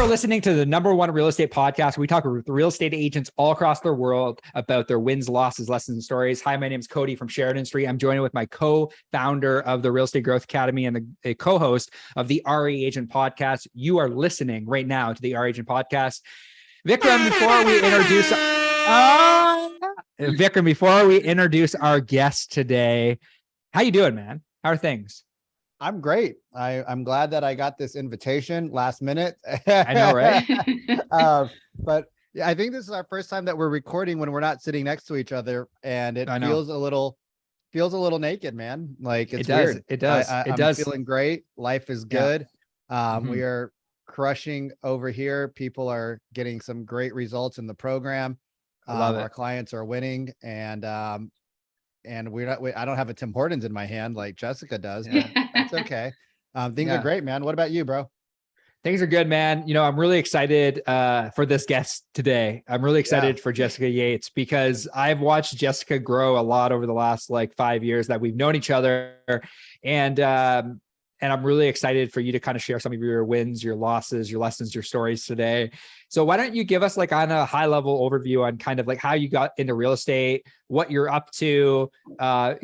listening to the #1 real estate podcast. We talk with real estate agents all across the world about their wins, losses, lessons, and stories. Hi, my name is Cody from Sheridan Street. I'm joined with my co-founder of the Real Estate Growth Academy and the co-host of the RE Agent podcast. You are listening right now to the RE Agent podcast. Vikram, before we introduce our guest today, how you doing, man? How are things? I'm great. I'm glad that I got this invitation last minute. I know, right? But I think this is our first time that we're recording when we're not sitting next to each other, and it feels a little naked, man. Like it's weird. It does. I'm feeling great. Life is good. We are crushing over here. People are getting some great results in the program. Our clients are winning, and I don't have a Tim Hortons in my hand like Jessica does. Yeah. That's okay. Things are great, man. What about you, bro? Things are good, man. You know, I'm really excited for this guest today. I'm really excited for Jessica Yates because I've watched Jessica grow a lot over the last 5 years that we've known each other. And I'm really excited for you to kind of share some of your wins, your losses, your lessons, your stories today. So why don't you give us on a high level overview on kind of how you got into real estate, what you're up to,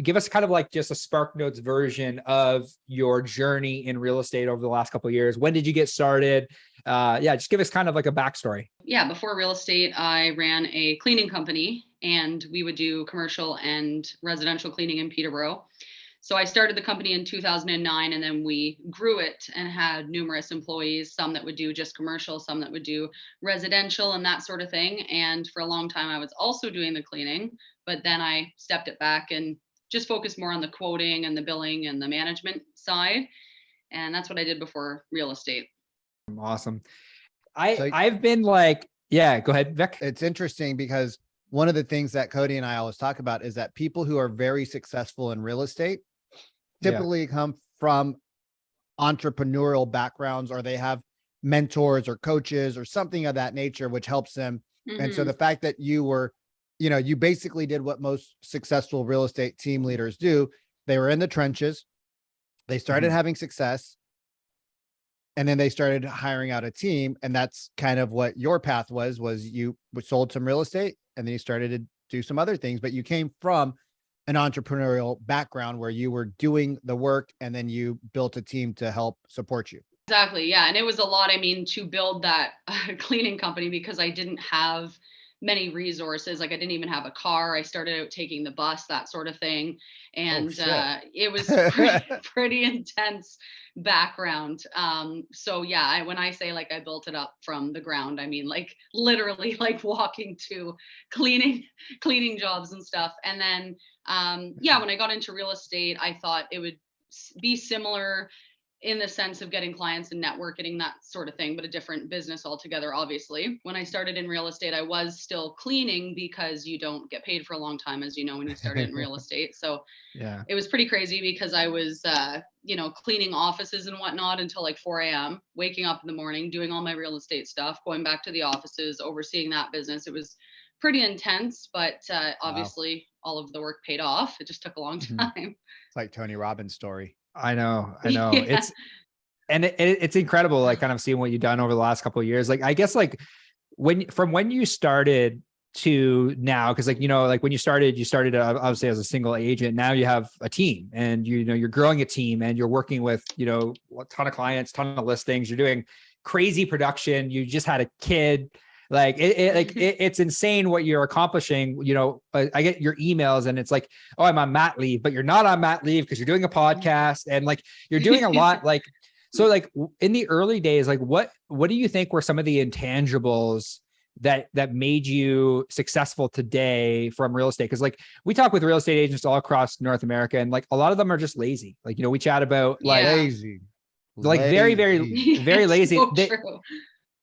give us kind of just a Spark Notes version of your journey in real estate over the last couple of years. When did you get started? Just give us kind of a backstory. Yeah, before real estate, I ran a cleaning company and we would do commercial and residential cleaning in Peterborough. So I started the company in 2009 and then we grew it and had numerous employees, some that would do just commercial, some that would do residential and that sort of thing. And for a long time, I was also doing the cleaning, but then I stepped it back and just focused more on the quoting and the billing and the management side. And that's what I did before real estate. Awesome. I've been go ahead, Vic. It's interesting because one of the things that Cody and I always talk about is that people who are very successful in real estate typically come from entrepreneurial backgrounds, or they have mentors or coaches or something of that nature, which helps them. Mm-hmm. And so the fact that you were, you basically did what most successful real estate team leaders do. They were in the trenches. They started having success. And then they started hiring out a team. And that's kind of what your path was you sold some real estate and then you started to do some other things, but you came from an entrepreneurial background where you were doing the work and then you built a team to help support you. Exactly. Yeah. And it was a lot, to build that cleaning company because I didn't have many resources. I didn't even have a car. I started out taking the bus, that sort of thing. And it was pretty intense background. When I say I built it up from the ground, I mean literally walking to cleaning jobs and stuff. And then when I got into real estate, I thought it would be similar in the sense of getting clients and networking, that sort of thing, but a different business altogether, obviously. When I started in real estate, I was still cleaning because you don't get paid for a long time, as you know, when you started in real estate. So it was pretty crazy because I was, cleaning offices and whatnot until 4 a.m., waking up in the morning, doing all my real estate stuff, going back to the offices, overseeing that business. It was pretty intense, but obviously all of the work paid off. It just took a long time. It's like Tony Robbins' story. I know. Yeah. It's incredible, kind of seeing what you've done over the last couple of years. I guess when you started to now, because when you started obviously as a single agent. Now you have a team, and you're growing a team, and you're working with a ton of clients, ton of listings. You're doing crazy production. You just had a kid. It's insane what you're accomplishing. I get your emails and it's oh, I'm on mat leave, but you're not on mat leave because you're doing a podcast and you're doing a lot. So in the early days, what do you think were some of the intangibles that made you successful today from real estate? Because we talk with real estate agents all across North America, and a lot they just lazy. We chat about lazy, very, very, very lazy. So true.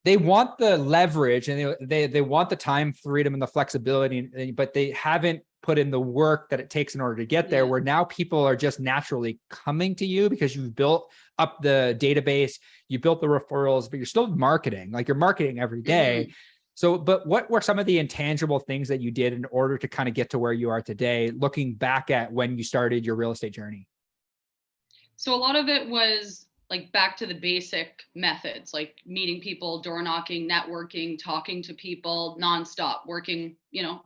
They want the leverage and they want the time freedom and the flexibility, but they haven't put in the work that it takes in order to get there, where now people are just naturally coming to you because you've built up the database, you built the referrals, but you're still marketing, you're marketing every day. So, but what were some of the intangible things that you did in order to kind of get to where you are today, looking back at when you started your real estate journey? So a lot of it was like back to the basic methods, like meeting people, door knocking, networking, talking to people nonstop, working,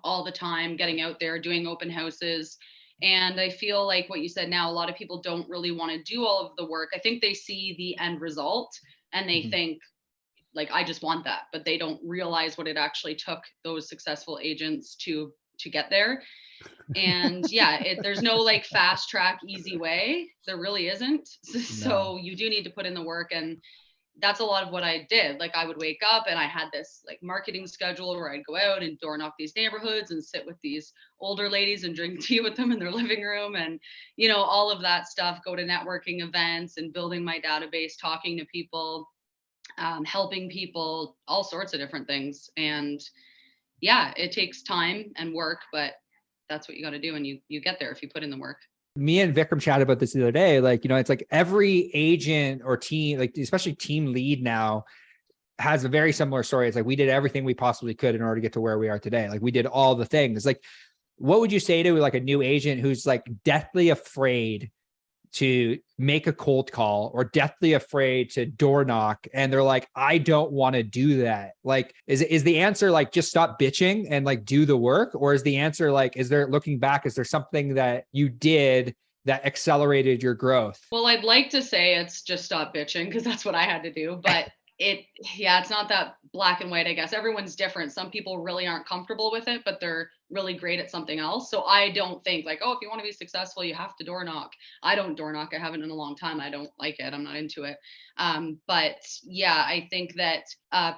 all the time, getting out there, doing open houses. And I feel like what you said now, a lot of people don't really want to do all of the work. I think they see the end result and they think, like, I just want that, but they don't realize what it actually took those successful agents to get there. And yeah, there's no like fast track, easy way. There really isn't. So you do need to put in the work. And that's a lot of what I did. Like I would wake up and I had this like marketing schedule where I'd go out and door knock these neighborhoods and sit with these older ladies and drink tea with them in their living room and, all of that stuff, go to networking events and building my database, talking to people, helping people, all sorts of different things. And yeah, it takes time and work, but that's what you got to do. And you get there if you put in the work. Me and Vikram chatted about this the other day. Like, it's like every agent or team, like especially team lead now, has a very similar story. It's like, we did everything we possibly could in order to get to where we are today. Like we did all the things. Like, what would you say to like a new agent who's like deathly afraid to make a cold call or deathly afraid to door knock, and they're like, I don't want to do that? Like, is the answer like just stop bitching and like do the work? Or is the answer like, looking back, is there something that you did that accelerated your growth? Well, I'd like to say it's just stop bitching, because that's what I had to do, but it's not that black and white, I guess. Everyone's different. Some people really aren't comfortable with it, but they're really great at something else. So I don't think like, oh, if you want to be successful, you have to door knock. I don't door knock. I haven't in a long time. I don't like it. I'm not into it. But yeah, I think that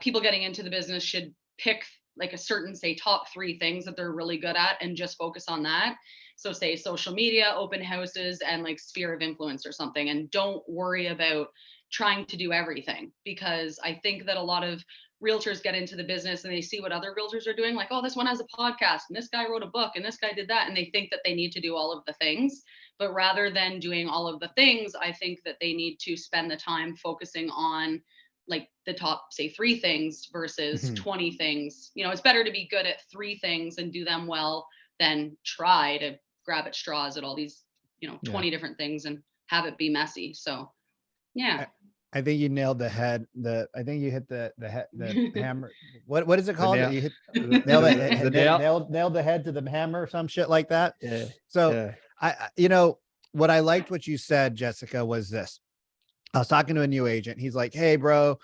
people getting into the business should pick like a certain, say, top 3 things that they're really good at and just focus on that. So say social media, open houses, and like sphere of influence or something. And don't worry about trying to do everything, because I think that a lot of realtors get into the business and they see what other realtors are doing, like, oh, this one has a podcast and this guy wrote a book and this guy did that, and they think that they need to do all of the things. But rather than doing all of the things, I think that they need to spend the time focusing on like the top, say, 3 things versus 20 things. It's better to be good at 3 things and do them well than try to grab at straws at all these 20 different things and have it be messy. So yeah, I think you nailed the head. I think you hit the hammer. What is it called? You hit nailed the head to the hammer or some shit like that. Yeah. So I what I liked what you said, Jessica, was this. I was talking to a new agent. He's like, hey bro,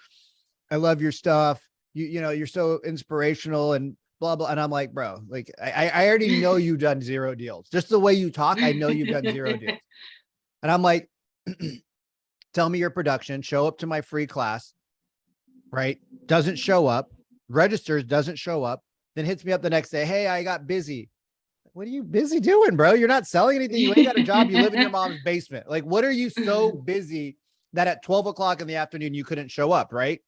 I love your stuff. You're so inspirational and blah, blah. And I'm like, bro, like I already know you've done 0 deals. Just the way you talk, I know you've done 0 deals. And I'm like, tell me your production, show up to my free class, right? Doesn't show up, registers, doesn't show up, then hits me up the next day. Hey, I got busy. What are you busy doing, bro? You're not selling anything. You ain't got a job. You live in your mom's basement. Like, what are you so busy that at 12 o'clock in the afternoon, you couldn't show up, right?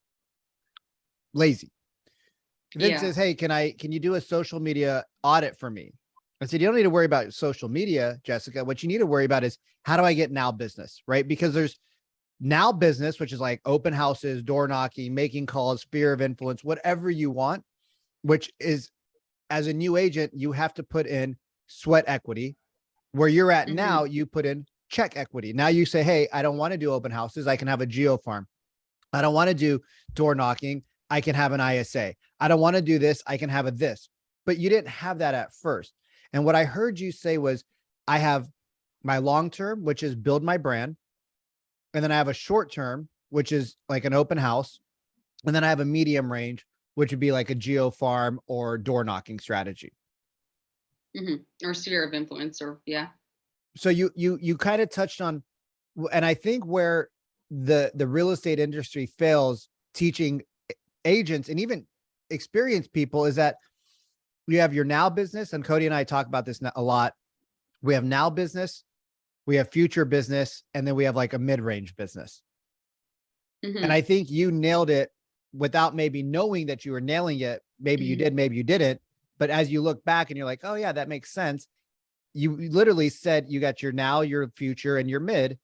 Lazy. Then says, hey, can you do a social media audit for me? I said, you don't need to worry about social media, Jessica. What you need to worry about is, how do I get now business, right? Because there's now business, which is like open houses, door knocking, making calls, sphere of influence, whatever you want, which is, as a new agent, you have to put in sweat equity. Where you're at now, you put in check equity. Now you say, hey, I don't want to do open houses. I can have a geo farm. I don't want to do door knocking. I can have an ISA. I don't want to do this. I can have a this. But you didn't have that at first. And what I heard you say was, I have my long term, which is build my brand. And then I have a short term, which is like an open house. And then I have a medium range, which would be like a geo farm or door knocking strategy. Or sphere of influence, or yeah. So you kind of touched on, and I think where the real estate industry fails teaching agents and even experienced people is that you have your now business, and Cody and I talk about this a lot. We have now business, we have future business, and then we have like a mid-range business. And I think you nailed it without maybe knowing that you were nailing it. Maybe you did, maybe you didn't. But as you look back and you're like, oh yeah, that makes sense. You literally said you got your now, your future, and your mid,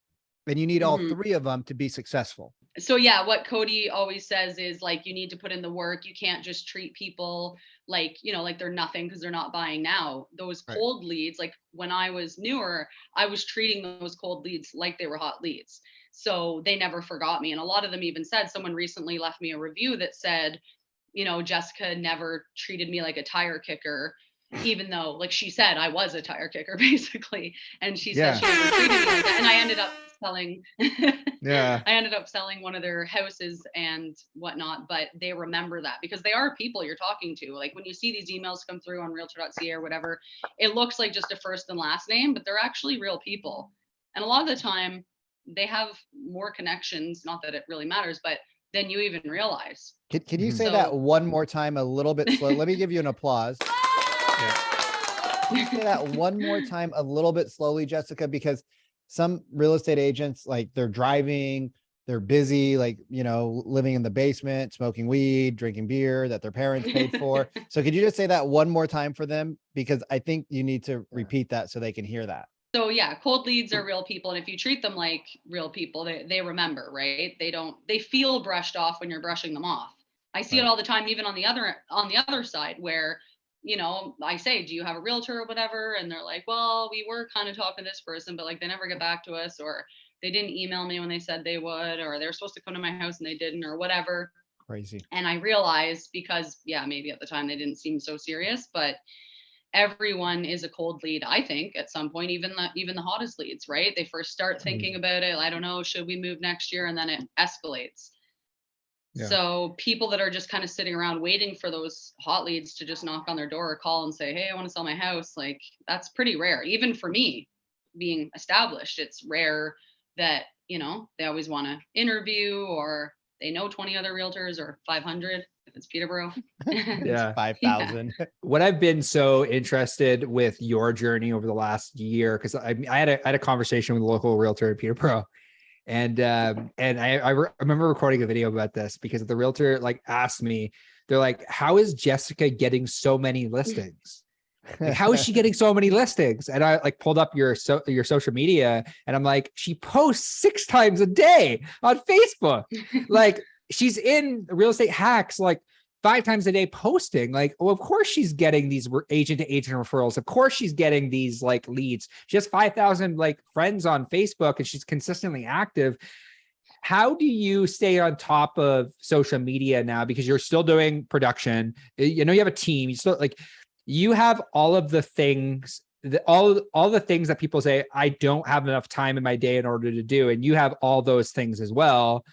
and you need all 3 of them to be successful. So yeah, what Cody always says is like, you need to put in the work. You can't just treat people like, like they're nothing because they're not buying now. Those cold leads, like when I was newer, I was treating those cold leads like they were hot leads. So they never forgot me. And a lot of them even said, someone recently left me a review that said, you know, Jessica never treated me like a tire kicker, even though, like she said, I was a tire kicker basically. And she said Yeah. she never treated me like that. And I ended up selling, Yeah. I ended up selling one of their houses and whatnot, but they remember that because they are people you're talking to. Like when you see these emails come through on realtor.ca or whatever, it looks like just a first and last name, but they're actually real people. And a lot of the time they have more connections, not that it really matters, but than you even realize. Can you say that one more time a little bit slow? Let me give you an applause. Yeah. Can you say that one more time a little bit slowly, Jessica? Because some real estate agents, like they're driving, they're busy, like, you know, living in the basement, smoking weed, drinking beer that their parents paid for. So could you just say that one more time for them? Because I think you need to repeat that so they can hear that. So yeah, cold leads are real people. And if you treat them like real people, they remember, right? They feel brushed off when you're brushing them off. I see it all the time, even on the other side where, you know, I say, do you have a realtor or whatever? And they're like, well, we were kind of talking to this person, but like they never get back to us, or they didn't email me when they said they would, or they were supposed to come to my house and they didn't, or whatever. Crazy. And I realized, because yeah, maybe at the time they didn't seem so serious, but everyone is a cold lead, I think, at some point, even the hottest leads, right? They first start thinking about it. I don't know, should we move next year? And then it escalates. Yeah. So people that are just kind of sitting around waiting for those hot leads to just knock on their door or call and say, hey, I want to sell my house, like that's pretty rare. Even for me being established, it's rare that, you know, they always want to interview, or they know 20 other realtors, or 500 if it's Peterborough. Yeah. 5,000. What I've been so interested with your journey over the last year, because I had a conversation with a local realtor in Peterborough, and I remember recording a video about this because the realtor like asked me, they're like, how is Jessica getting so many listings? Like, how is she getting so many listings? And I like pulled up your social media, and I'm like, she posts 6 times a day on Facebook. Like she's in Real Estate Hacks like 5 times a day posting. Like, well, of course she's getting these agent to agent referrals. Of course she's getting these like leads. She has 5,000 like friends on Facebook, and she's consistently active. How do you stay on top of social media now? Because you're still doing production. You know, you have a team. You still like, you have all of the things, all the things that people say, I don't have enough time in my day in order to do. And you have all those things as well,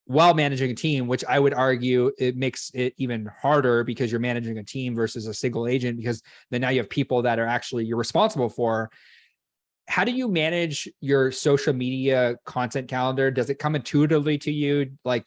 while managing a team, which I would argue it makes it even harder because you're managing a team versus a single agent, because then now you have people that are actually you're responsible for. How do you manage your social media content calendar? Does it come intuitively to you? Like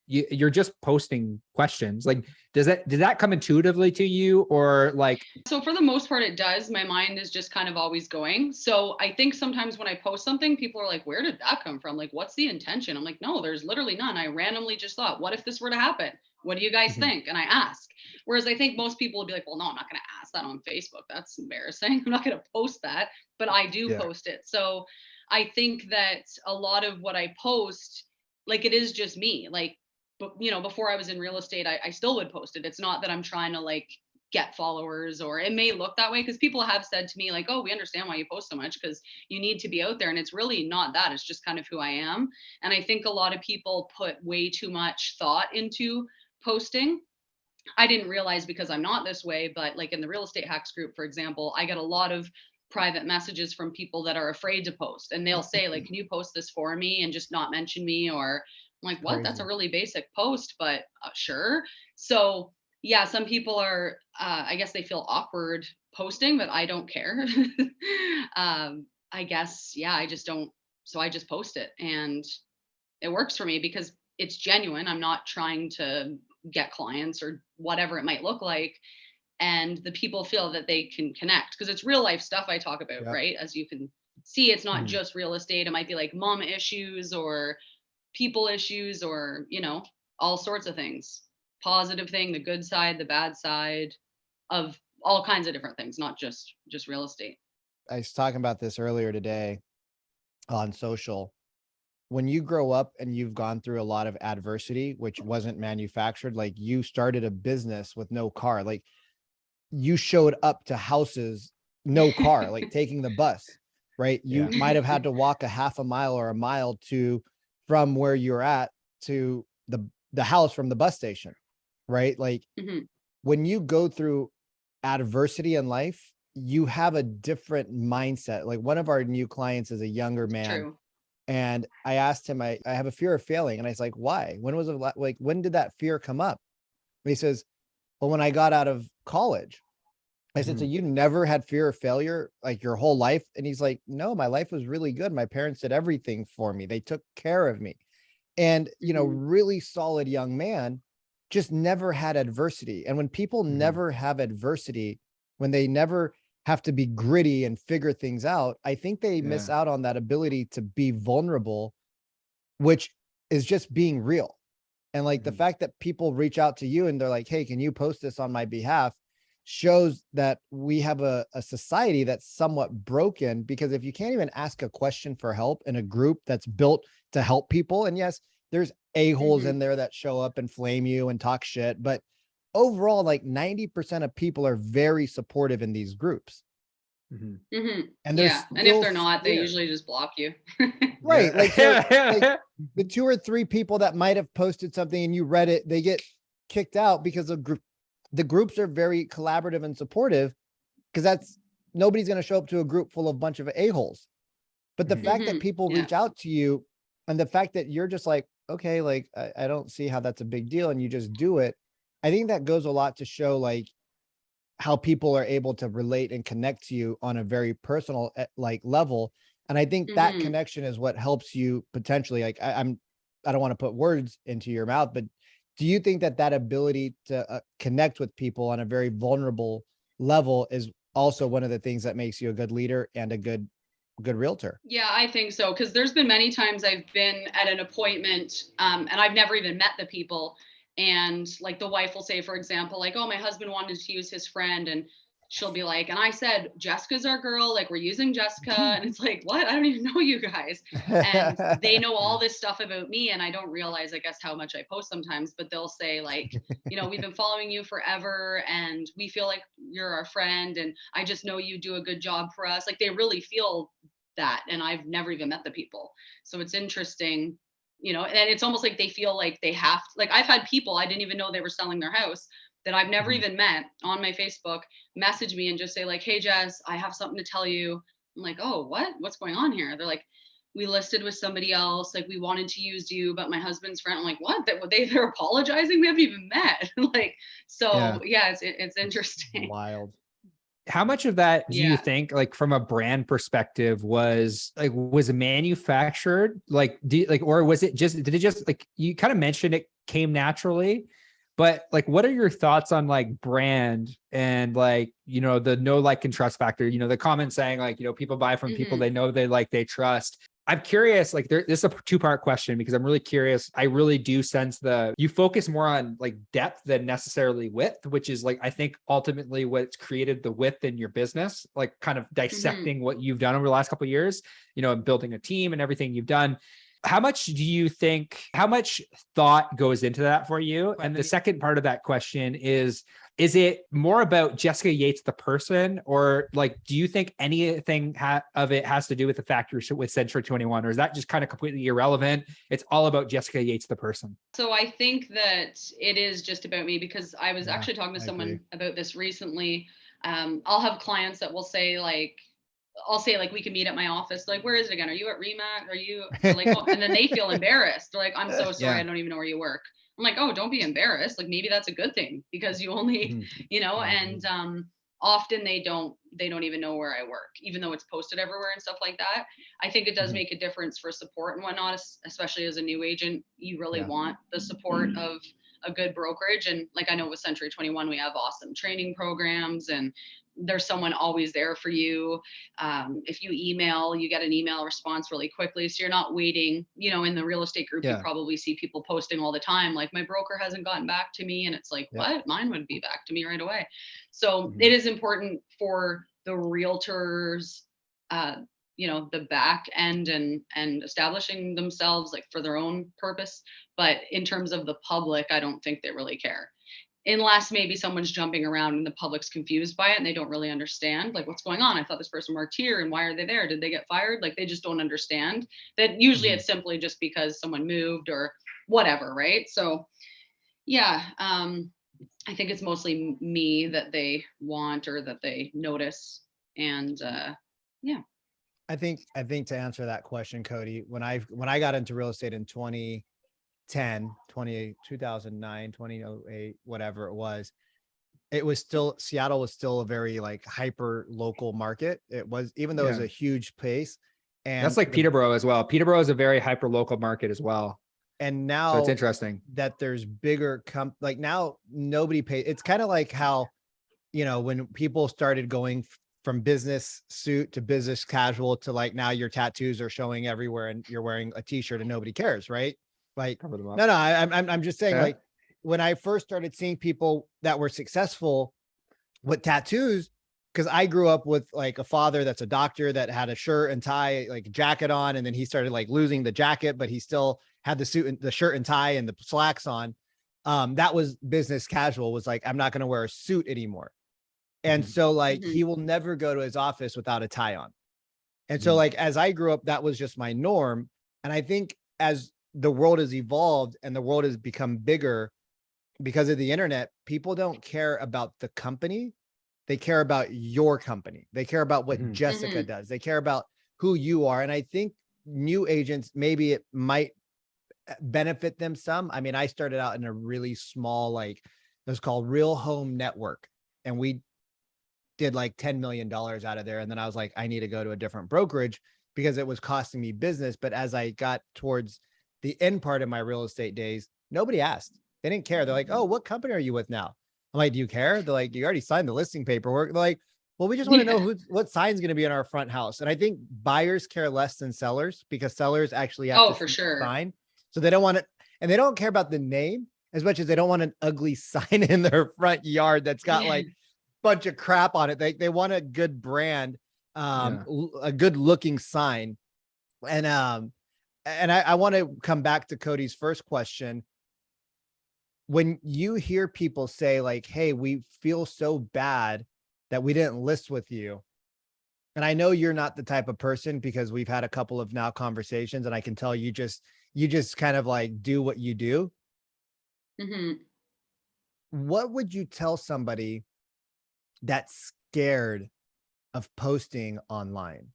you're just posting questions. Like, did that come intuitively to you, or like? So for the most part, it does. My mind is just kind of always going. So I think sometimes when I post something, people are like, where did that come from? Like, what's the intention? I'm like, no, there's literally none. I randomly just thought, what if this were to happen? What do you guys think? And I ask. Whereas I think most people would be like, well, no, I'm not going to ask that on Facebook. That's embarrassing. I'm not going to post that, but I do post it. So I think that a lot of what I post, like it is just me. Like, but you know, before I was in real estate, I still would post it. It's not that I'm trying to like get followers, or it may look that way, because people have said to me like, oh, we understand why you post so much, because you need to be out there. And it's really not that. It's just kind of who I am. And I think a lot of people put way too much thought into posting. I didn't realize because I'm not this way, but like in the Real Estate Hacks group, for example, I get a lot of private messages from people that are afraid to post, and they'll say like, can you post this for me and just not mention me? Or I'm like, what? Crazy. That's a really basic post, but sure. So yeah, some people are, I guess they feel awkward posting, but I don't care. I guess, yeah, I just don't. So I just post it, and it works for me because it's genuine. I'm not trying to get clients or whatever it might look like. And the people feel that they can connect, because it's real life stuff I talk about, right? As you can see, it's not just real estate. It might be like mom issues or people issues, or, you know, all sorts of things. Positive thing, the good side, the bad side of all kinds of different things, not just real estate. I was talking about this earlier today on social. When you grow up and you've gone through a lot of adversity, which wasn't manufactured, like you started a business with no car, like you showed up to houses, no car, like taking the bus. right? You might have had to walk a half a mile or a mile from where you're at to the house from the bus station, right? Like when you go through adversity in life, you have a different mindset. Like one of our new clients is a younger man. True. And I asked him, I have a fear of failing. And I was like, why? When was it like, when did that fear come up? And he says, well, when I got out of college. I said, so you never had fear of failure like your whole life? And he's like, no, my life was really good. My parents did everything for me. They took care of me. And, you know, really solid young man, just never had adversity. And when people never have adversity, when they never have to be gritty and figure things out, I think they miss out on that ability to be vulnerable, which is just being real. And like the fact that people reach out to you and they're like, hey, can you post this on my behalf, shows that we have a society that's somewhat broken. Because if you can't even ask a question for help in a group that's built to help people, and yes, there's a-holes in there that show up and flame you and talk shit, but overall, like 90% of people are very supportive in these groups. And and and if they're not, they usually just block you. Right. Like, so, like the 2 or 3 people that might have posted something and you read it, they get kicked out because the groups are very collaborative and supportive, because nobody's going to show up to a group full of a bunch of a-holes. But the fact that people reach out to you, and the fact that you're just like, okay, like, I don't see how that's a big deal, and you just do it. I think that goes a lot to show like how people are able to relate and connect to you on a very personal like level. And I think that connection is what helps you potentially, like, I don't want to put words into your mouth, but do you think that ability to connect with people on a very vulnerable level is also one of the things that makes you a good leader and a good realtor? Yeah, I think so. Because there's been many times I've been at an appointment and I've never even met the people. And like the wife will say, for example, like, oh, my husband wanted to use his friend. And she'll be like, and I said, Jessica's our girl. Like, we're using Jessica. And it's like, what? I don't even know you guys. And they know all this stuff about me. And I don't realize, I guess, how much I post sometimes. But they'll say, like, you know, we've been following you forever and we feel like you're our friend. And I just know you do a good job for us. Like, they really feel that. And I've never even met the people. So it's interesting, you know, and it's almost like they feel like they have to, like, I've had people I didn't even know they were selling their house that I've never even met on my Facebook message me and just say like, hey, Jess, I have something to tell you. I'm like, oh, what's going on here? They're like, we listed with somebody else. Like, we wanted to use you, but my husband's friend. I'm like, what? They're apologizing? We haven't even met. Like, so yeah, it's interesting. Wild. How much of that do you think, like from a brand perspective, was manufactured? Like, or was it just, did it just, like, you kind of mentioned it came naturally, but like, what are your thoughts on like brand and like, you know, the know, like, and trust factor, you know, the comment saying like, you know, people buy from people they know, they like, they trust. I'm curious, like this is a 2-part question because I'm really curious. I really do sense you focus more on like depth than necessarily width, which is like, I think ultimately what's created the width in your business, like kind of dissecting what you've done over the last couple of years, you know, and building a team and everything you've done. How much thought goes into that for you? And the second part of that question is it more about Jessica Yates, the person, or like, do you think anything of it has to do with the factors with Century 21, or is that just kind of completely irrelevant? It's all about Jessica Yates, the person. So I think that it is just about me, because I was actually talking to someone about this recently. I'll have clients that will say like, I'll say like, we can meet at my office. Like, where is it again? Are you at Remax? Are you like, oh, and then they feel embarrassed. They're like, I'm so sorry. I don't even know where you work. I'm like, oh, don't be embarrassed. Like, maybe that's a good thing because you only, you know, and often they don't even know where I work, even though it's posted everywhere and stuff like that. I think it does make a difference for support and whatnot, especially as a new agent. You really want the support of a good brokerage. And like, I know with Century 21, we have awesome training programs and there's someone always there for you. If you email, you get an email response really quickly. So you're not waiting, you know, in the real estate group, you probably see people posting all the time, like, my broker hasn't gotten back to me. And it's like, what? Mine would be back to me right away. So it is important for the realtors, you know, the back end and establishing themselves like for their own purpose. But in terms of the public, I don't think they really care. unless maybe someone's jumping around and the public's confused by it and they don't really understand like what's going on. I thought this person worked here and why are they there? Did they get fired? Like they just don't understand that. Usually it's simply just because someone moved or whatever, right? So yeah, I think it's mostly me that they want or that they notice. And yeah. I think to answer that question, Cody, when I got into real estate in 2009, 2008, whatever it was still, Seattle was still a very like hyper local market. It was, even though it was a huge place. And that's like Peterborough as well. Peterborough is a very hyper local market as well. And now so it's interesting that there's bigger like now nobody pays. It's kind of like how, when people started going from business suit to business casual to like now your tattoos are showing everywhere and you're wearing a t-shirt and nobody cares, right? Like, I'm just saying, like when I first started seeing people that were successful with tattoos, because I grew up with like a father that's a doctor that had a shirt and tie, like jacket on, and then he started like losing the jacket, but he still had the suit and the shirt and tie and the slacks on. That was business casual, was like, I'm not going to wear a suit anymore. And so like, he will never go to his office without a tie on. And so like, as I grew up, that was just my norm. And I think as the world has evolved and the world has become bigger because of the internet, people don't care about the company. They care about your company. They care about what Jessica does. They care about who you are. And I think new agents, maybe it might benefit them some. I mean, I started out in a really small, like it was called Real Home Network. And we did like $10 million out of there. And then I was like, I need to go to a different brokerage because it was costing me business. But as I got towards the end part of my real estate days, nobody asked. They didn't care. They're like, oh, what company are you with now? I'm like, do you care? They're like, you already signed the listing paperwork. They're like, well, we just want to know what sign's going to be in our front house. And I think buyers care less than sellers because sellers actually have to for sure. sign. So they don't want it. And they don't care about the name as much as they don't want an ugly sign in their front yard that's got like a bunch of crap on it. They want a good brand, a good looking sign. And I want to come back to Cody's first question. When you hear people say like, hey, we feel so bad that we didn't list with you. And I know you're not the type of person because we've had a couple of now conversations and I can tell you just kind of like do what you do. What would you tell somebody that's scared of posting online?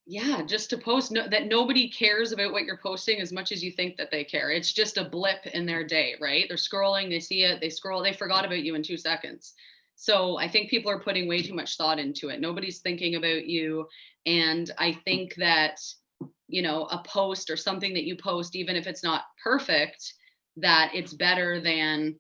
Yeah, just to post that nobody cares about what you're posting as much as you think that they care. It's just a blip in their day, right? They're scrolling, they see it, they scroll, they forgot about you in 2 seconds. So I think people are putting way too much thought into it. Nobody's thinking about you. And I think that, a post or something that you post, even if it's not perfect, that it's better than,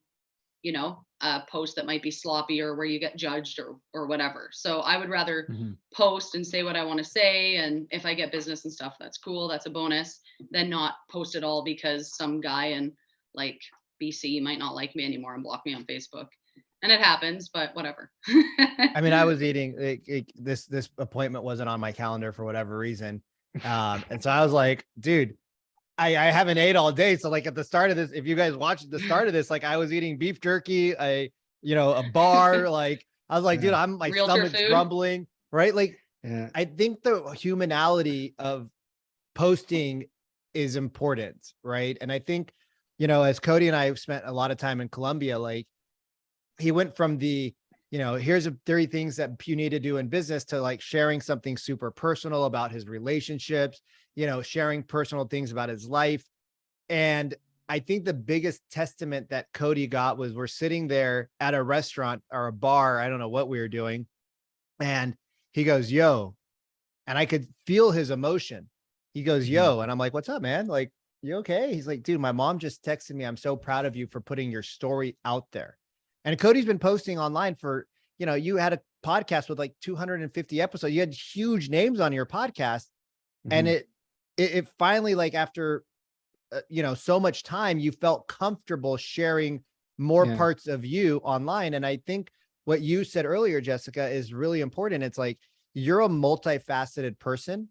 a post that might be sloppy or where you get judged or whatever. So I would rather post and say what I want to say. And if I get business and stuff, that's cool. That's a bonus, than not post it all because some guy in like BC might not like me anymore and block me on Facebook. And it happens, but whatever. I mean, I was eating this appointment wasn't on my calendar for whatever reason. And so I was like, dude, I haven't ate all day. So like at the start of this, if you guys watched the start of this, like I was eating beef jerky, a bar, like I was like, dude, my Realtor stomach's food. grumbling, right? Like, I think the humanality of posting is important, right? And I think, as Cody and I have spent a lot of time in Colombia, like he went from the, here's 30 things that you need to do in business to like sharing something super personal about his relationships, sharing personal things about his life. And I think the biggest testament that Cody got was we're sitting there at a restaurant or a bar. I don't know what we were doing. And he goes, yo, and I could feel his emotion. He goes, yo, and I'm like, what's up, man? Like, you okay? He's like, dude, my mom just texted me. I'm so proud of you for putting your story out there. And Cody's been posting online for, you had a podcast with like 250 episodes. You had huge names on your podcast. And it finally, like after, so much time, you felt comfortable sharing more parts of you online. And I think what you said earlier, Jessica, is really important. It's like, you're a multifaceted person,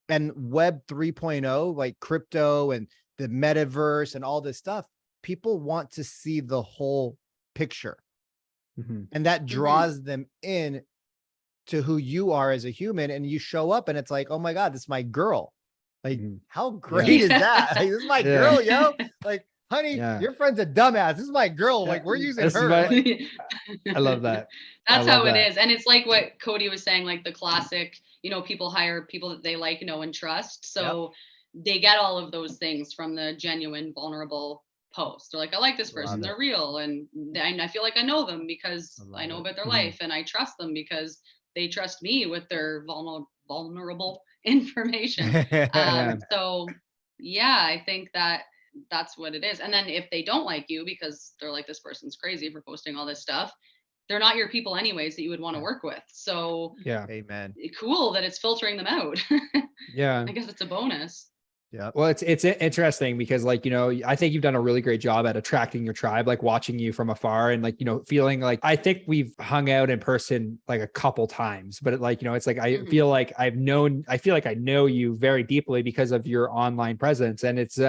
and Web 3.0, like crypto and the metaverse and all this stuff, people want to see the whole picture. And that draws them in to who you are as a human. And you show up and it's like, oh my God, this is my girl. Like, how great is that? Like, this is my girl, yo. Like, honey, your friend's a dumbass. This is my girl. Like, we're using her. I love that. That's how it is. And it's like what Cody was saying, like the classic, you know, people hire people that they like, know, and trust. So they get all of those things from the genuine, vulnerable post. They're like, I like this person. They're real. And I feel like I know them because I know about their life, and I trust them because they trust me with their vulnerable information. So yeah, I think that's what it is. And then if they don't like you because they're like, this person's crazy for posting all this stuff, they're not your people anyways that you would want to work with. So amen. Cool that it's filtering them out. I guess it's a bonus. Yeah. Well, it's interesting because, like, you know, I think you've done a really great job at attracting your tribe, like watching you from afar and, like, you know, feeling like, I think we've hung out in person like a couple times, but like, you know, it's like, I feel like I feel like I know you very deeply because of your online presence. And it's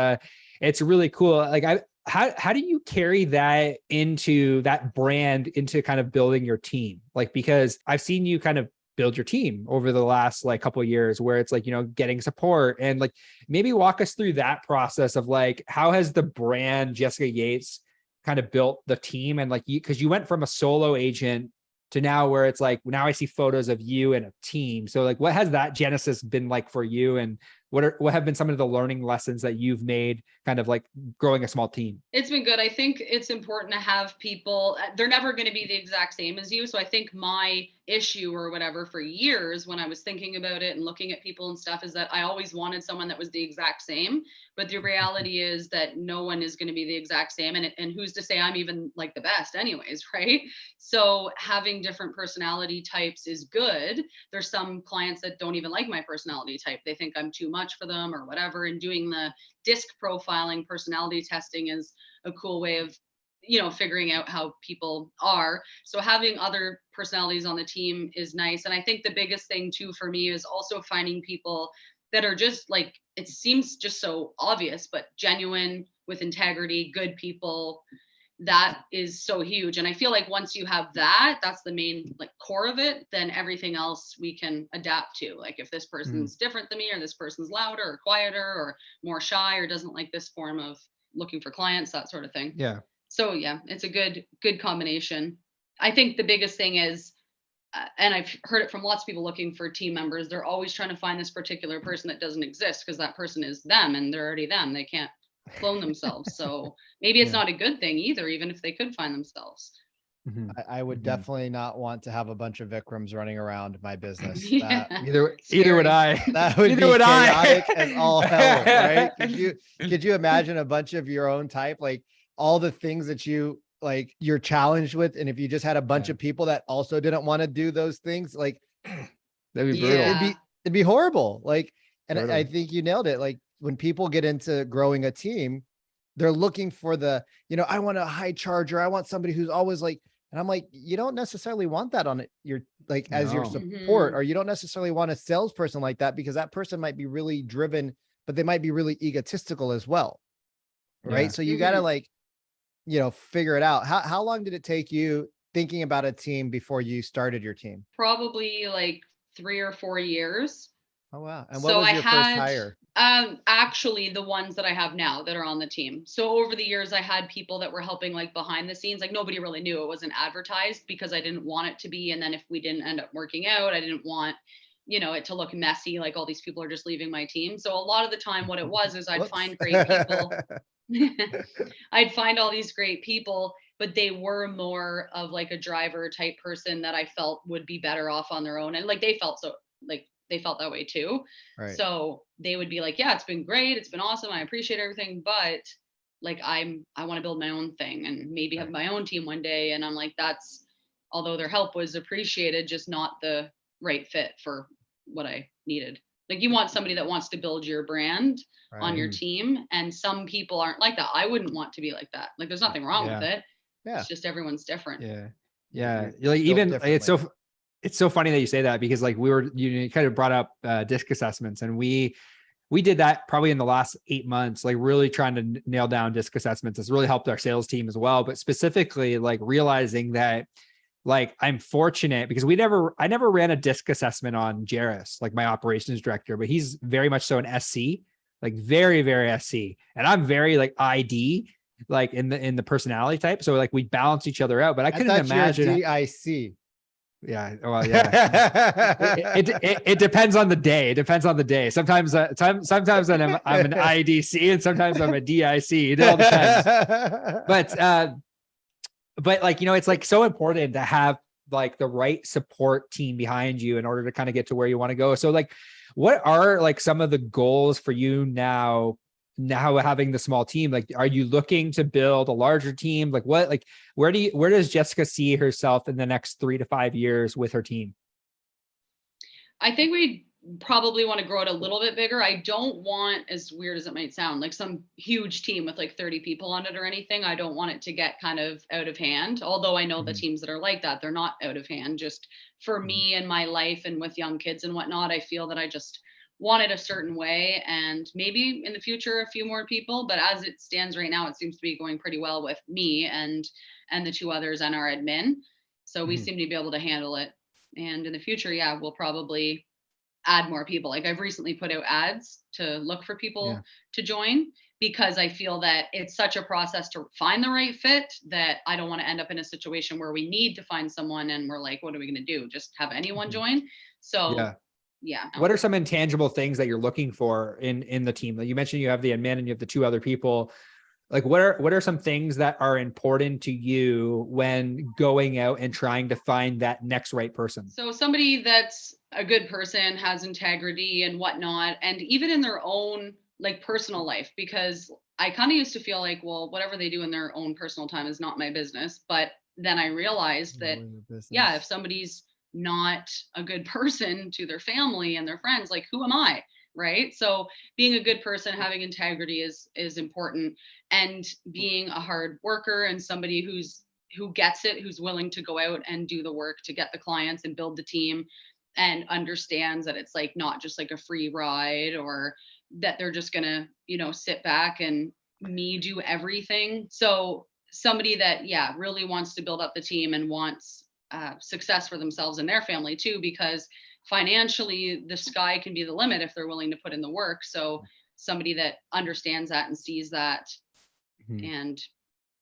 really cool. Like, how do you carry that into that brand into kind of building your team? Like, because I've seen you kind of build your team over the last like couple of years where it's like, you know, getting support, and like maybe walk us through that process of like, how has the brand Jessica Yates kind of built the team? And like, because you went from a solo agent to now where it's like, now I see photos of you and a team. So like, what has that genesis been like for you? And what have been some of the learning lessons that you've made kind of like growing a small team? It's been good. I think it's important to have people, they're never going to be the exact same as you. So I think my issue or whatever for years when I was thinking about it and looking at people and stuff is that I always wanted someone that was the exact same. But the reality is that no one is going to be the exact same. And who's to say I'm even like the best anyways, right? So having different personality types is good. There's some clients that don't even like my personality type. They think I'm too much for them or whatever. And doing the disc profiling personality testing is a cool way of, you know, figuring out how people are. So having other personalities on the team is nice. And I think the biggest thing too for me is also finding people that are just like, it seems just so obvious, but genuine, with integrity, good people. That is so huge. And I feel like once you have that, that's the main like core of it, then everything else we can adapt to. Like if this person's different than me, or this person's louder or quieter or more shy, or doesn't like this form of looking for clients, that sort of thing. Yeah. So yeah, it's a good combination. I think the biggest thing is, and I've heard it from lots of people looking for team members, they're always trying to find this particular person that doesn't exist because that person is them and they're already them. They can't clone themselves. So maybe it's not a good thing either, even if they could find themselves. I would definitely not want to have a bunch of Vikrams running around my business. Either would I. That would be chaotic as all hell, right? Could you imagine a bunch of your own type, like all the things that you're challenged with, and if you just had a bunch of people that also didn't want to do those things, like that'd be brutal. It'd be horrible. Like, and I think you nailed it. Like when people get into growing a team, they're looking for I want a high charger. I want somebody who's always like, and I'm like, you don't necessarily want that on your as your support, or you don't necessarily want a salesperson like that, because that person might be really driven, but they might be really egotistical as well. Right. So you got to figure it out. How long did it take you thinking about a team before you started your team? Probably like 3 or 4 years. Oh, wow. And what was your first hire? Actually the ones that I have now that are on the team. So over the years, I had people that were helping like behind the scenes, like nobody really knew, it wasn't advertised because I didn't want it to be. And then if we didn't end up working out, I didn't want, it to look messy, like all these people are just leaving my team. So a lot of the time what it was is I'd find great people. I'd find all these great people, but they were more of like a driver type person that I felt would be better off on their own. And like they felt that way too. Right. So they would be like, yeah, it's been great. It's been awesome. I appreciate everything. But like, I want to build my own thing and maybe have my own team one day. And I'm like, although their help was appreciated, just not the right fit for what I needed. Like you want somebody that wants to build your brand on your team. And some people aren't like that. I wouldn't want to be like that. Like there's nothing wrong with it. Yeah. It's just everyone's different. Yeah. Yeah. Like even it's so funny that you say that, because like you kind of brought up disc assessments, and we did that probably in the last 8 months, like really trying to nail down disc assessments. It's really helped our sales team as well, but specifically like realizing that like I'm fortunate because I never ran a disc assessment on Jairus, like my operations director, but he's very much so an SC, like very, very SC. And I'm very like ID, like in the personality type. So like we balance each other out, but I couldn't imagine. DIC. Yeah. Well, yeah. It depends on the day. It depends on the day. Sometimes, sometimes I'm an IDC and sometimes I'm a DIC. It all depends. But like, you know, it's like so important to have like the right support team behind you in order to kind of get to where you want to go. So like, what are like some of the goals for you now having the small team? Like, are you looking to build a larger team? Like what, like, where does Jessica see herself in the next 3 to 5 years with her team? I think we probably want to grow it a little bit bigger. I don't want, as weird as it might sound, like some huge team with like 30 people on it or anything. I don't want it to get kind of out of hand. Although I know the teams that are like that, they're not out of hand. Just for me and my life and with young kids and whatnot, I feel that I just want it a certain way, and maybe in the future a few more people. But as it stands right now, it seems to be going pretty well with me and the 2 others and our admin. So we seem to be able to handle it. And in the future, yeah, we'll probably add more people. Like I've recently put out ads to look for people to join, because I feel that it's such a process to find the right fit that I don't want to end up in a situation where we need to find someone and we're like, what are we going to do? Just have anyone join? So yeah. What are some intangible things that you're looking for in the team? Like you mentioned, you have the admin and you have the 2 other people. Like what are some things that are important to you when going out and trying to find that next right person? So somebody that's a good person, has integrity and whatnot, and even in their own like personal life, because I kind of used to feel like, well, whatever they do in their own personal time is not my business. But then I realized that, yeah, if somebody's not a good person to their family and their friends, like who am I? Right. So being a good person, having integrity is important, and being a hard worker and somebody who gets it, who's willing to go out and do the work to get the clients and build the team, and understands that it's like not just like a free ride, or that they're just gonna, you know, sit back and me do everything. So somebody that, yeah, really wants to build up the team and wants success for themselves and their family too, because financially the sky can be the limit if they're willing to put in the work. So somebody that understands that and sees that, and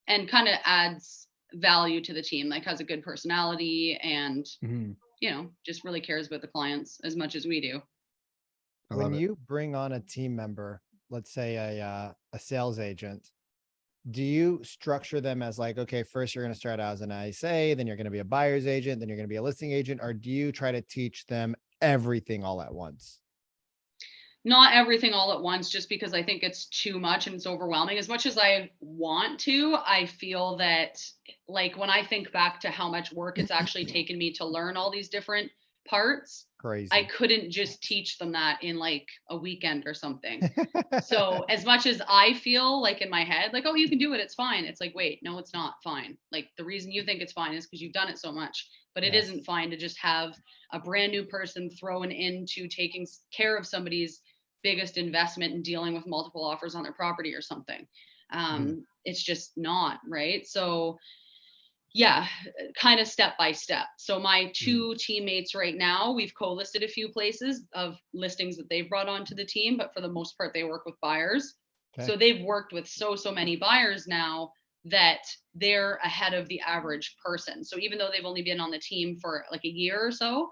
kind of adds value to the team, like has a good personality and you know, just really cares about the clients as much as we do. When you bring on a team member, let's say a sales agent, do you structure them as like, okay, first you're going to start out as an ISA, then you're going to be a buyer's agent, then you're going to be a listing agent, or do you try to teach them everything all at once? Not everything all at once, just because I think it's too much and it's overwhelming. As much as I want to, I feel that like when I think back to how much work it's actually taken me to learn all these different parts, crazy. I couldn't just teach them that in like a weekend or something. So as much as I feel like in my head, like, oh, you can do it, it's fine. It's like, wait, no, it's not fine. Like the reason you think it's fine is because you've done it so much, but it isn't fine to just have a brand new person thrown into taking care of somebody's biggest investment and dealing with multiple offers on their property or something. It's just not right. So yeah, kind of step by step. So my 2 teammates right now, we've co-listed a few places of listings that they've brought onto the team, but for the most part, they work with buyers. Okay. So they've worked with so many buyers now that they're ahead of the average person. So even though they've only been on the team for like a year or so,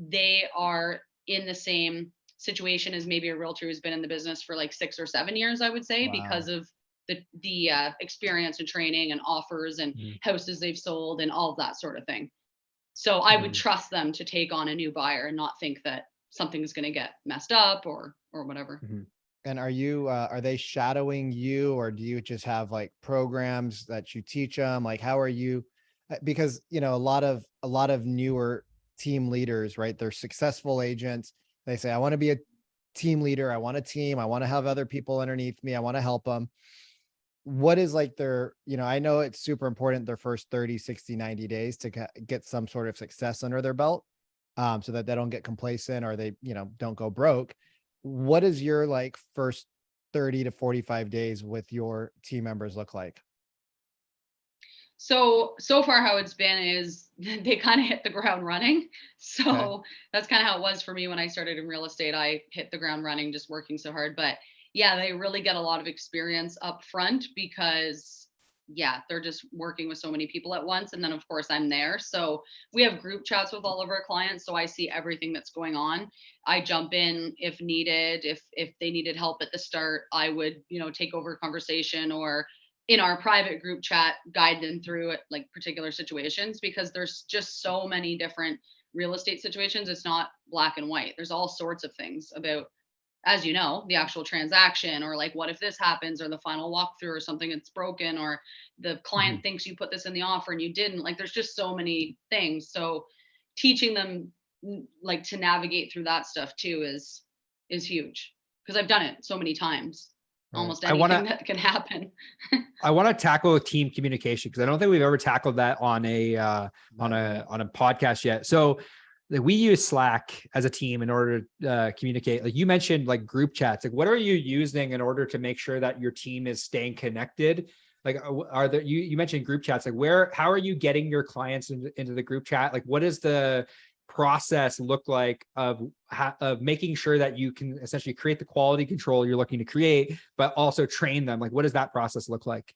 they are in the same situation as maybe a realtor who's been in the business for like 6 or 7 years, I would say, because of the experience and training and offers and houses they've sold and all of that sort of thing. So I would trust them to take on a new buyer and not think that something's going to get messed up or whatever. And are they shadowing you, or do you just have like programs that you teach them? Like, how are you? Because, you know, a lot of newer team leaders, right? They're successful agents. They say, I want to be a team leader. I want a team. I want to have other people underneath me. I want to help them. What is like their, you know, I know it's super important their first 30, 60, 90 days to get some sort of success under their belt, so that they don't get complacent or they, you know, don't go broke. What is your like first 30 to 45 days with your team members look like? So far how it's been is they kind of hit the ground running. So that's kind of how it was for me when I started in real estate. I hit the ground running, just working so hard. But yeah, they really get a lot of experience up front because they're just working with so many people at once. And then of course I'm there. So we have group chats with all of our clients. So I see everything that's going on. I jump in if needed. If they needed help at the start, I would, take over a conversation, or in our private group chat, guide them through it, like particular situations, because there's just so many different real estate situations. It's not black and white. There's all sorts of things about, as you know, the actual transaction, or like, what if this happens, or the final walkthrough, or something that's broken, or the client thinks you put this in the offer and you didn't. Like, there's just so many things. So teaching them like to navigate through that stuff too is huge, because I've done it so many times. Almost anything that can happen. I want to tackle team communication, because I don't think we've ever tackled that on a podcast yet. So we use Slack as a team in order to communicate. Like you mentioned, like group chats. Like, what are you using in order to make sure that your team is staying connected? Like, are there, you mentioned group chats. Like, how are you getting your clients into the group chat? Like, what is the process look like of making sure that you can essentially create the quality control you're looking to create, but also train them? Like, what does that process look like?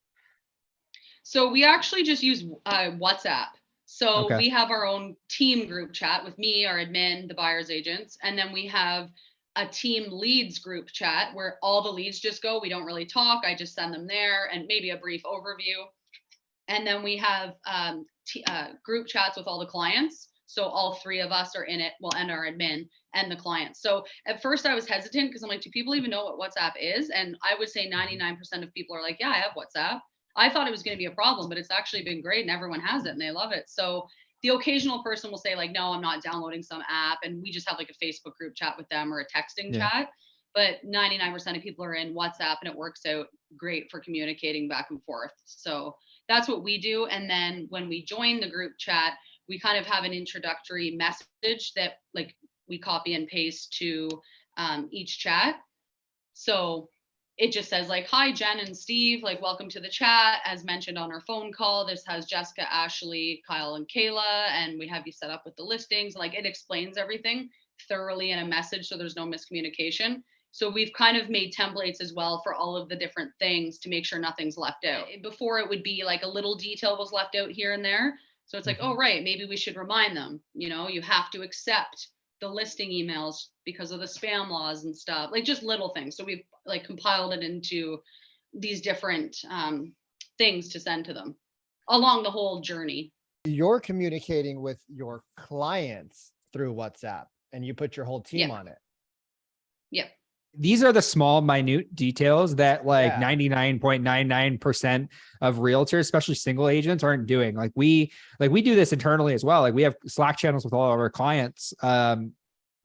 So we actually just use WhatsApp. So we have our own team group chat with me, our admin, the buyer's agents, and then we have a team leads group chat where all the leads just go. We don't really talk. I just send them there and maybe a brief overview. And then we have group chats with all the clients. So all three of us are in it, well, and our admin and the clients. So at first I was hesitant because I'm like, do people even know what WhatsApp is? And I would say 99% of people are like, yeah, I have WhatsApp. I thought it was going to be a problem, but it's actually been great and everyone has it and they love it. So the occasional person will say like, no, I'm not downloading some app. And we just have like a Facebook group chat with them or a texting chat. But 99% of people are in WhatsApp and it works out great for communicating back and forth. So that's what we do. And then when we join the group chat, we kind of have an introductory message that like we copy and paste to each chat. So it just says like, hi, Jen and Steve, like, welcome to the chat. As mentioned on our phone call, this has Jessica, Ashley, Kyle, and Kayla, and we have you set up with the listings. Like, it explains everything thoroughly in a message, so there's no miscommunication. So we've kind of made templates as well for all of the different things to make sure nothing's left out. Before, it would be like a little detail was left out here and there. So it's like, oh, right, maybe we should remind them, you have to accept the listing emails because of the spam laws and stuff, like just little things. So we've like compiled it into these different things to send to them along the whole journey. You're communicating with your clients through WhatsApp and you put your whole team on it. Yep. These are the small, minute details that like 99.99% of realtors, especially single agents, aren't doing. Like we do this internally as well. Like we have Slack channels with all of our clients.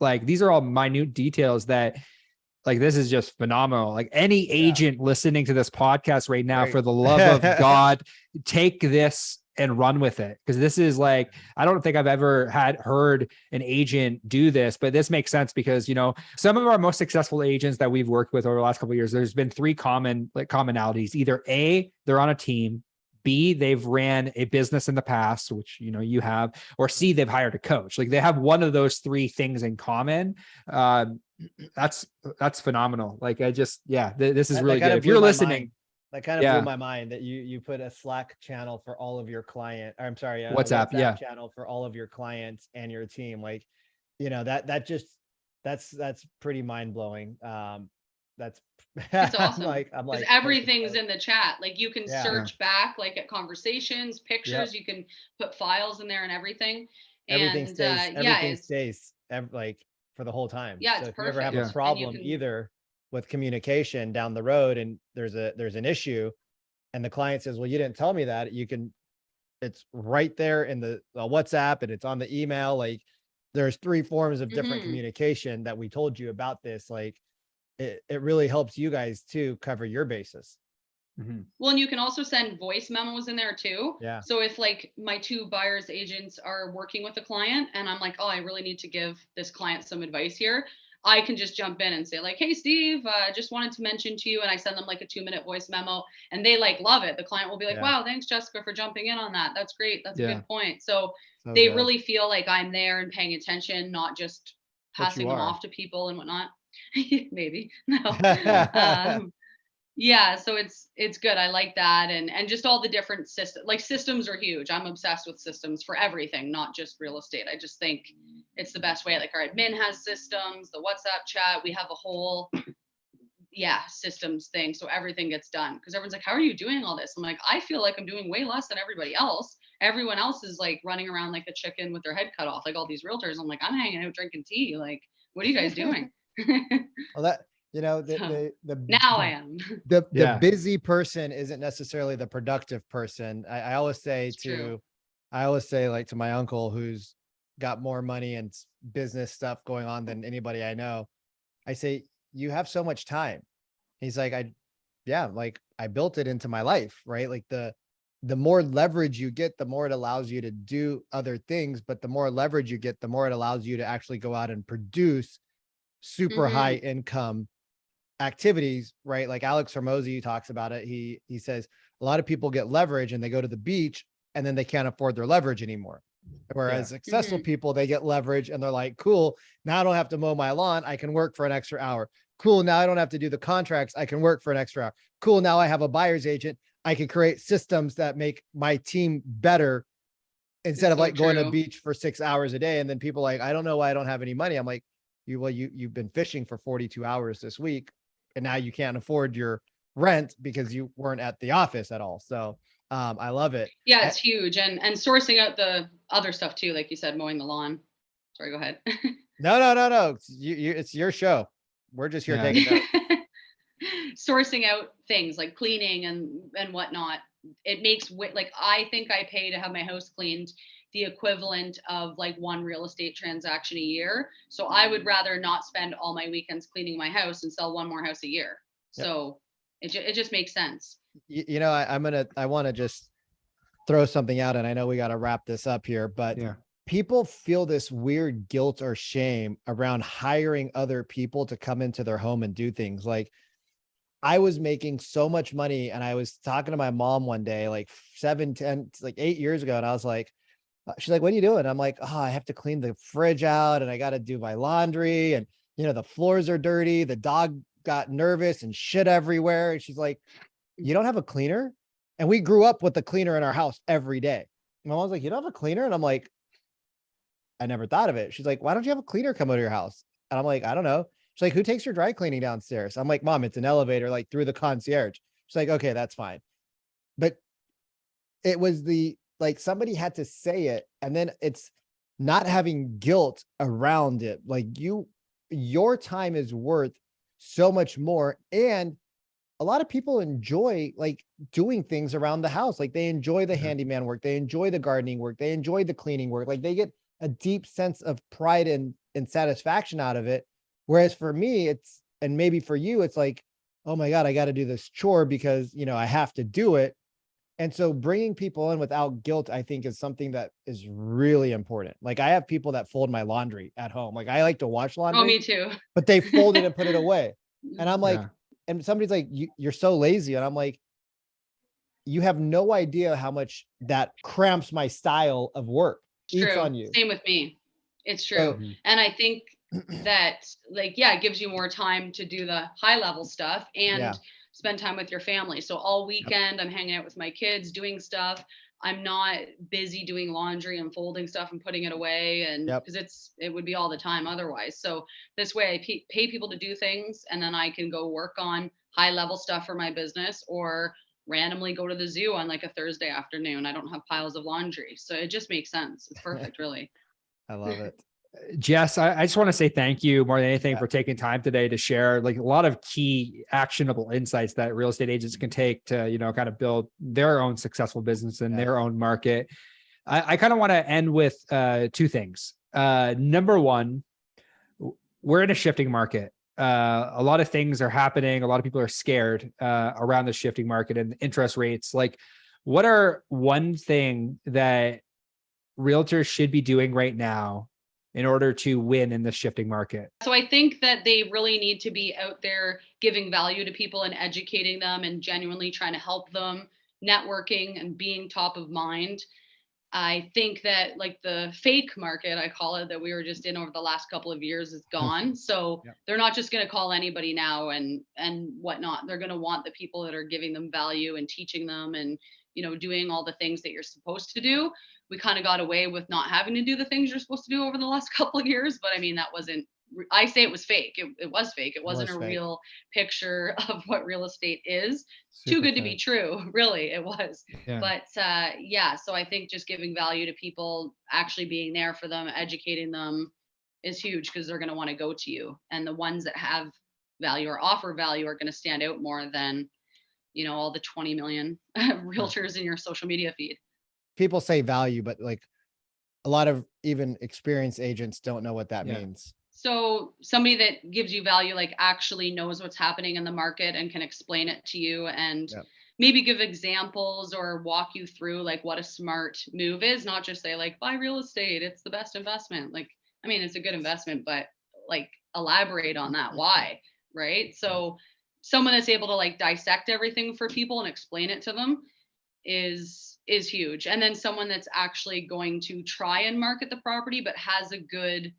Like these are all minute details that like, this is just phenomenal. Like any agent listening to this podcast right now, for the love of God, take this and run with it. Because this is like, I don't think I've ever heard an agent do this, but this makes sense because, some of our most successful agents that we've worked with over the last couple of years, there's been three commonalities. Either A, they're on a team; B, they've ran a business in the past, which, you have, or C, they've hired a coach. Like they have one of those three things in common. That's phenomenal. Like this is really good. If you're listening, that kind of blew my mind that you put a Slack channel for all of your client. I'm sorry, WhatsApp channel for all of your clients and your team. Like, that's pretty mind blowing. That's it's awesome. I'm like everything's in the chat. Like you can search back like at conversations, pictures. You can put files in there and everything. Everything stays like for the whole time. Yeah, so it's if perfect. you ever have a problem either with communication down the road and there's an issue and the client says, well, you didn't tell me that, it's right there in the WhatsApp and it's on the email. Like there's three forms of different communication that we told you about this. Like it really helps you guys to cover your bases. Well, and you can also send voice memos in there too. Yeah. So if like my two buyers agents are working with a client and I'm like, oh, I really need to give this client some advice here, I can just jump in and say like, hey, Steve, just wanted to mention to you. And I send them like a 2-minute voice memo and they like love it. The client will be like, wow, thanks, Jessica, for jumping in on that. That's great. That's a good point. So they really feel like I'm there and paying attention, not just passing them off to people and whatnot. Maybe. No. Yeah, so it's good. I like that, and just all the different systems. Like systems are huge. I'm obsessed with systems for everything, not just real estate. I just think it's the best way. Like our admin has systems, the WhatsApp chat, we have a whole systems thing, so everything gets done. Because everyone's like, how are you doing all this? I'm like, I feel like I'm doing way less than everybody else. Everyone else is like running around like the chicken with their head cut off, like all these realtors. I'm like, I'm hanging out drinking tea. Like, what are you guys doing? Well, that now I am. The busy person isn't necessarily the productive person. I always say like to my uncle who's got more money and business stuff going on than anybody I know, I say, you have so much time. He's like, I built it into my life, right? Like the more leverage you get, the more it allows you to do other things, but the more leverage you get, the more it allows you to actually go out and produce super high income activities, right? Like Alex Hormozy talks about it. He says a lot of people get leverage and they go to the beach and then they can't afford their leverage anymore. Whereas successful people, they get leverage and they're like, cool, now I don't have to mow my lawn. I can work for an extra hour. Cool. Now I don't have to do the contracts. I can work for an extra hour. Cool. Now I have a buyer's agent. I can create systems that make my team better instead of like going to the beach for 6 hours a day. And then people like, I don't know why I don't have any money. I'm like, you've been fishing for 42 hours this week and now you can't afford your rent because you weren't at the office at all. So I love it. Yeah, it's huge. And sourcing out the other stuff too, like you said, mowing the lawn. Sorry, go ahead. No. It's your show. We're just here taking notes. Sourcing out things like cleaning and whatnot. It makes like, I think I pay to have my house cleaned the equivalent of like one real estate transaction a year. So I would rather not spend all my weekends cleaning my house and sell one more house a year. So it just makes sense. You know, I want to just throw something out, and I know we got to wrap this up here, but people feel this weird guilt or shame around hiring other people to come into their home and do things. Like I was making so much money and I was talking to my mom one day, like 8 years ago. And I was like, she's like, what are you doing? I'm like, oh, I have to clean the fridge out and I got to do my laundry and, the floors are dirty. The dog got nervous and shit everywhere. And she's like, you don't have a cleaner? And we grew up with the cleaner in our house every day. My mom's like, you don't have a cleaner? And I'm like, I never thought of it. She's like, why don't you have a cleaner come over to your house? And I'm like, I don't know. She's like, who takes your dry cleaning downstairs? I'm like, Mom, it's an elevator, like through the concierge. She's like, okay, that's fine. But it was like somebody had to say it. And then it's not having guilt around it. Like your time is worth so much more. And a lot of people enjoy like doing things around the house. Like they enjoy the handyman work. They enjoy the gardening work. They enjoy the cleaning work. Like they get a deep sense of pride and satisfaction out of it. Whereas for me, and maybe for you, it's like, oh my God, I got to do this chore because, I have to do it. And so bringing people in without guilt, I think is something that is really important. Like I have people that fold my laundry at home. Like I like to wash laundry. Oh, me too. But they fold it and put it away. And I'm like, and somebody's like, you're so lazy. And I'm like, you have no idea how much that cramps my style of work. Eats on you. Same with me. It's true. And I think that it gives you more time to do the high level stuff and spend time with your family. So all weekend I'm hanging out with my kids, doing stuff. I'm not busy doing laundry and folding stuff and putting it away. And because it would be all the time otherwise. So this way I pay people to do things and then I can go work on high level stuff for my business or randomly go to the zoo on like a Thursday afternoon. I don't have piles of laundry. So it just makes sense. It's perfect, really. I love it. Jess, I just want to say thank you more than anything for taking time today to share like a lot of key actionable insights that real estate agents can take to, kind of build their own successful business in their own market. I kind of want to end with two things. Number one, we're in a shifting market. A lot of things are happening. A lot of people are scared around the shifting market and interest rates. Like, what are one thing that realtors should be doing right now in order to win in this shifting market? So I think that they really need to be out there giving value to people and educating them and genuinely trying to help them, networking and being top of mind. I think that like the fake market, I call it, that we were just in over the last couple of years is gone. So they're not just going to call anybody now and whatnot. They're going to want the people that are giving them value and teaching them and, you know, doing all the things that you're supposed to do. We kind of got away with not having to do the things you're supposed to do over the last couple of years. But I mean, that wasn't, I say it was fake. It was fake. It wasn't a real picture of what real estate is. Too good to be true. Really, it was. Yeah. But so I think just giving value to people, actually being there for them, educating them is huge because they're going to want to go to you. And the ones that have value or offer value are going to stand out more than, you know, all the 20 million realtors in your social media feed. People say value, but like a lot of even experienced agents don't know what that means. So somebody that gives you value, like actually knows what's happening in the market and can explain it to you and maybe give examples or walk you through like what a smart move is, not just say like, buy real estate, it's the best investment. Like, I mean, it's a good investment, but like elaborate on that. Why? Right. So someone that's able to like dissect everything for people and explain it to them is huge. And then someone that's actually going to try and market the property, but has a good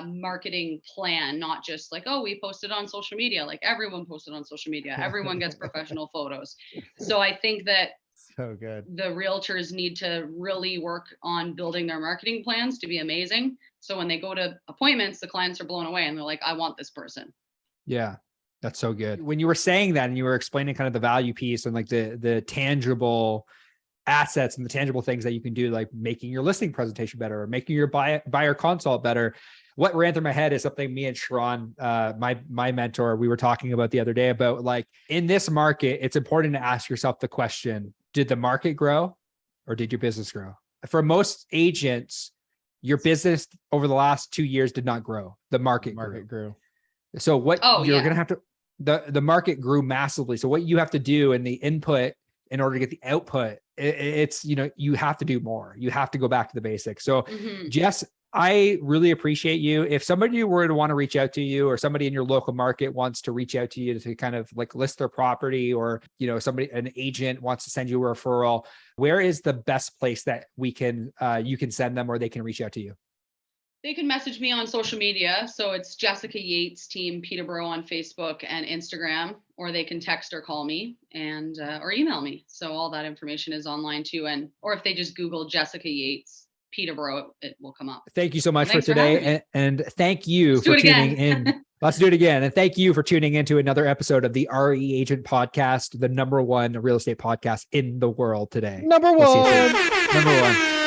marketing plan, not just like, oh, we posted on social media. Like everyone posted on social media. Everyone gets professional photos. So I think that so good. The realtors need to really work on building their marketing plans to be amazing. So when they go to appointments, the clients are blown away and they're like, I want this person. Yeah. That's so good. When you were saying that and you were explaining kind of the value piece and like the tangible assets and the tangible things that you can do, like making your listing presentation better or making your buyer consult better. What ran through my head is something me and Sharon, my mentor, we were talking about the other day about like in this market, it's important to ask yourself the question, did the market grow or did your business grow? For most agents, your business over the last 2 years did not grow. The market grew. So what you're going to have to, the market grew massively. So what you have to do in the input in order to get the output, it's, you know, you have to do more. You have to go back to the basics. So Jess, I really appreciate you. If somebody were to want to reach out to you or somebody in your local market wants to reach out to you to kind of like list their property or, you know, an agent wants to send you a referral, where is the best place that we can, you can send them or they can reach out to you? They can message me on social media. So it's Jessica Yates Team Peterborough on Facebook and Instagram, or they can text or call me and, or email me. So all that information is online too. Or if they just Google Jessica Yates Peterborough, it will come up. Thank you so much for today. And thank you for tuning in. Let's do it again. And thank you for tuning into another episode of the RE Agent Podcast, the #1 real estate podcast in the world today. Number one. Number one.